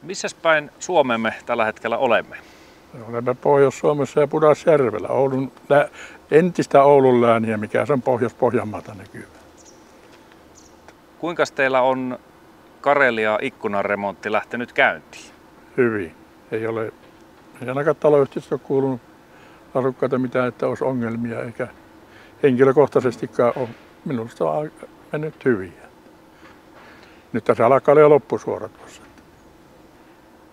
Missäs päin Suomeen me tällä hetkellä olemme? Me olemme Pohjois-Suomessa ja Pudasjärvellä, entistä Oulun lääniä, mikä se on Pohjois-Pohjanmaata nykyään. Kuinka teillä on Karelia ikkunanremontti lähtenyt käyntiin? Hyvin. Ei ainakaan taloyhtiöstä ole kuulunut asukkaita mitään, että olisi ongelmia, eikä henkilökohtaisestikaan ole. Minusta on mennyt hyvin. Nyt tässä alkaa olla jo loppusuora tuossa.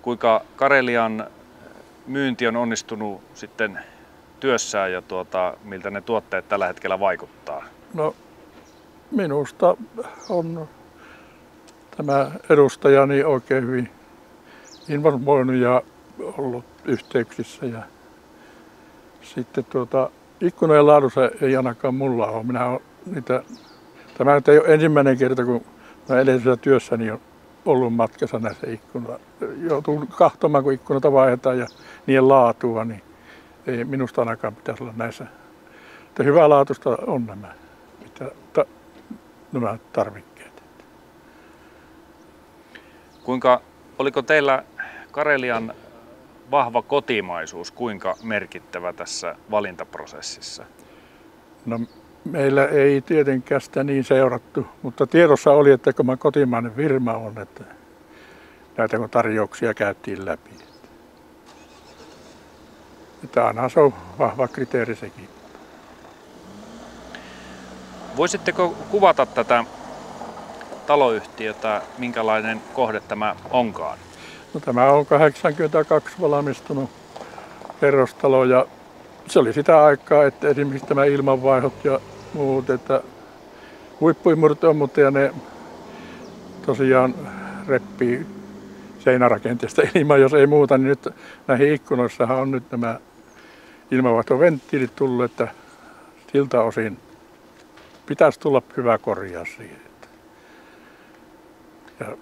Kuinka Karelian myynti on onnistunut sitten työssään ja miltä ne tuotteet tällä hetkellä vaikuttaa? No, minusta on tämä edustajani oikein hyvin informoinut ja ollut yhteyksissä. Ja sitten ikkunoiden laadussa ei ainakaan mulla ole. Tämä nyt ei ole ensimmäinen kerta, kun mä edellisessä työssäni on ollut matkassa näissä ikkunoissa. Joutuu katsomaan, kun ikkunoita vaihdetaan ja niiden laatua, niin ei minusta ainakaan pitäisi olla näissä. Että hyvälaatuista on nämä tarvikkeet. Oliko teillä Karelian vahva kotimaisuus kuinka merkittävä tässä valintaprosessissa? No, meillä ei tietenkään sitä niin seurattu, mutta tiedossa oli, että kun kotimainen firma on, että näitä kun tarjouksia käytiin läpi. Että aina se on vahva kriteeri sekin. Voisitteko kuvata tätä taloyhtiötä, minkälainen kohde tämä onkaan? No, tämä on 82 valmistunut kerrostalo ja se oli sitä aikaa, että esimerkiksi tämä ilmanvaihot ja muut, että huippuimurot on, mutta ja ne tosiaan reppii seinärakenteesta ilman, jos ei muuta, niin nyt näihin ikkunoissahan on nyt nämä ilmanvaihtoventtiilit tullut, että siltä osin pitäisi tulla hyvä korjaus siihen. Ja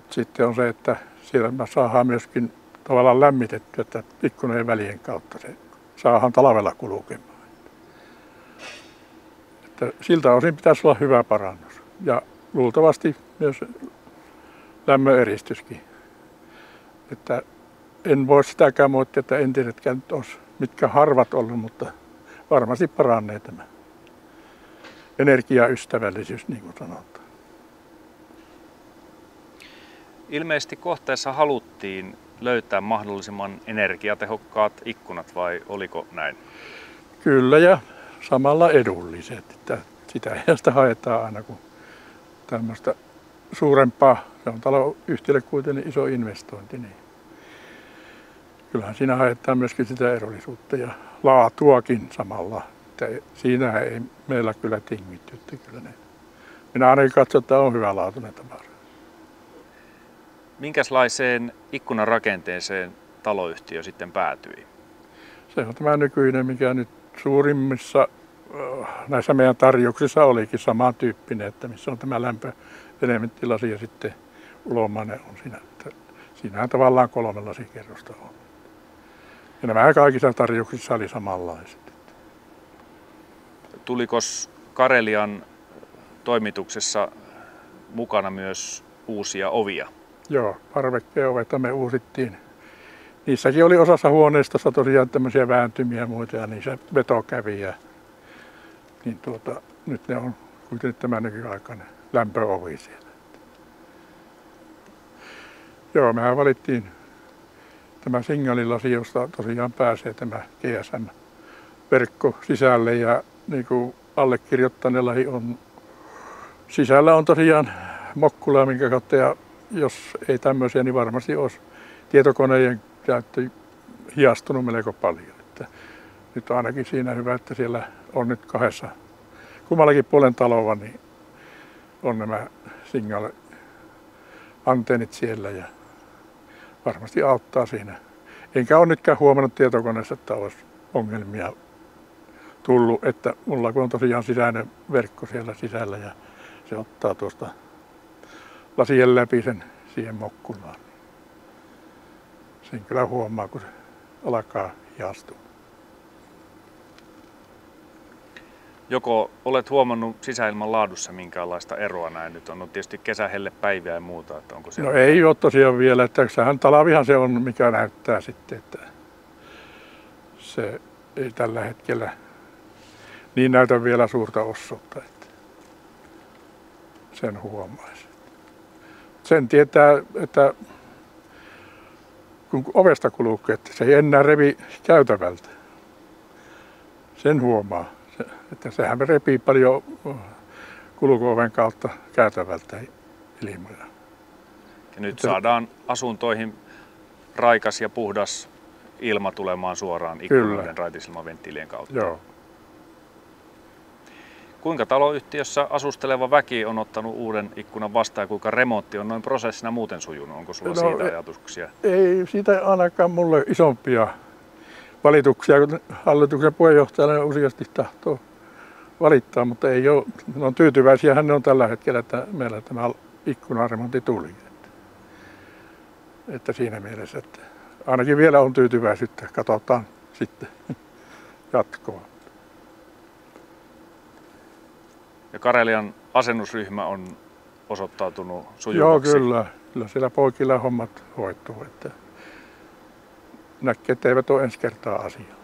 sitten on se, että siellä me saadaan myöskin tavallaan lämmitettyä, että ikkunoiden välien kautta se saadaan talvella kulkemaan. Että siltä osin pitäisi olla hyvä parannus. Ja luultavasti myös lämmöneristyskin. Että en voi sitäkään moittia, että entisetkään nyt olisi mitkä harvat ollut, mutta varmasti paranee tämä energiaystävällisyys, niin kuin sanotaan. Ilmeisesti kohteessa haluttiin löytää mahdollisimman energiatehokkaat ikkunat, vai oliko näin? Kyllä, ja samalla edulliset. Että sitä haetaan aina, kun tämmöistä suurempaa, se on taloyhtiölle kuitenkin iso investointi, niin kyllähän siinä haetaan myöskin sitä edullisuutta ja laatuakin samalla. Että siinä ei meillä kyllä tingitty. Minä ainakin katson, että on hyvälaatuinen tavara. Minkälaiseen ikkunan rakenteeseen taloyhtiö sitten päätyi? Se on tämä nykyinen, mikä nyt suurimmissa näissä meidän tarjouksissa olikin samantyyppinen, että missä on tämä lämpöelementtilasi ja sitten ulomainen on siinä. Siinähän tavallaan 3 lasikerrosta on. Ja nämä kaikissa tarjouksissa oli samanlaiset. Tuliko Karelian toimituksessa mukana myös uusia ovia? Joo, parvekkeen ovet me uusittiin. Niissäkin oli osassa huoneistossa tosiaan tämmöisiä vääntymiä ja muita ja niissä veto kävi. Niin nyt ne on kuitenkin tämä nykyaikainen lämpöovi siellä. Joo, mehän valittiin tämä signaalilasi, josta tosiaan pääsee tämä GSM-verkko sisälle ja niin kuin allekirjoittaneellakin on sisällä on tosiaan mokkula, minkä kautta ja jos ei tämmöisiä, niin varmasti olisi tietokoneiden käyttö hiastunut melko paljon. Että nyt on ainakin siinä hyvä, että siellä on nyt kummallakin puolen taloa, niin on nämä signaali-antennit siellä ja varmasti auttaa siinä. Enkä ole nytkään huomannut tietokoneessa, että olisi ongelmia tullut, että mulla kun on tosiaan sisäinen verkko siellä sisällä ja se ottaa tuosta lasien läpi sen siihen mokkulaan. Sen kyllä huomaa, kun se alkaa hiastua. Joko olet huomannut sisäilman laadussa minkäänlaista eroa näin? Nyt on tietysti kesähellepäiviä ja muuta. Että onko No ei ole tosiaan vielä, että sehän talavihan se on, mikä näyttää sitten, että se ei tällä hetkellä niin näytä vielä suurta ossuutta, että sen huomaisi. Sen tietää, että kun ovesta kulkee, että se ei enää revi käytävältä. Sen huomaa, että sehän repii paljon kulkuoven kautta käytävältä ilmoja. Ja nyt saadaan asuntoihin raikas ja puhdas ilma tulemaan suoraan ikkunoiden raitisilmaventtiilien kautta. Joo. Kuinka taloyhtiössä asusteleva väki on ottanut uuden ikkunan vastaan ja kuinka remontti on noin prosessina muuten sujunut? Onko sulla siitä ajatuksia? Ei siitä ainakaan mulle isompia valituksia, kun hallituksen puheenjohtajana useasti tahtoo valittaa, mutta ei ole, ne on tyytyväisiä hän on tällä hetkellä, että meillä tämä ikkunaremontti tuli. Että siinä mielessä, että ainakin vielä on tyytyväisyyttä, katsotaan sitten jatkoa. Ja Karelian asennusryhmä on osoittautunut sujuvaksi. Joo, kyllä siellä poikilla hommat hoituu, että näkee, että eivät ole ensi kertaa asiaa.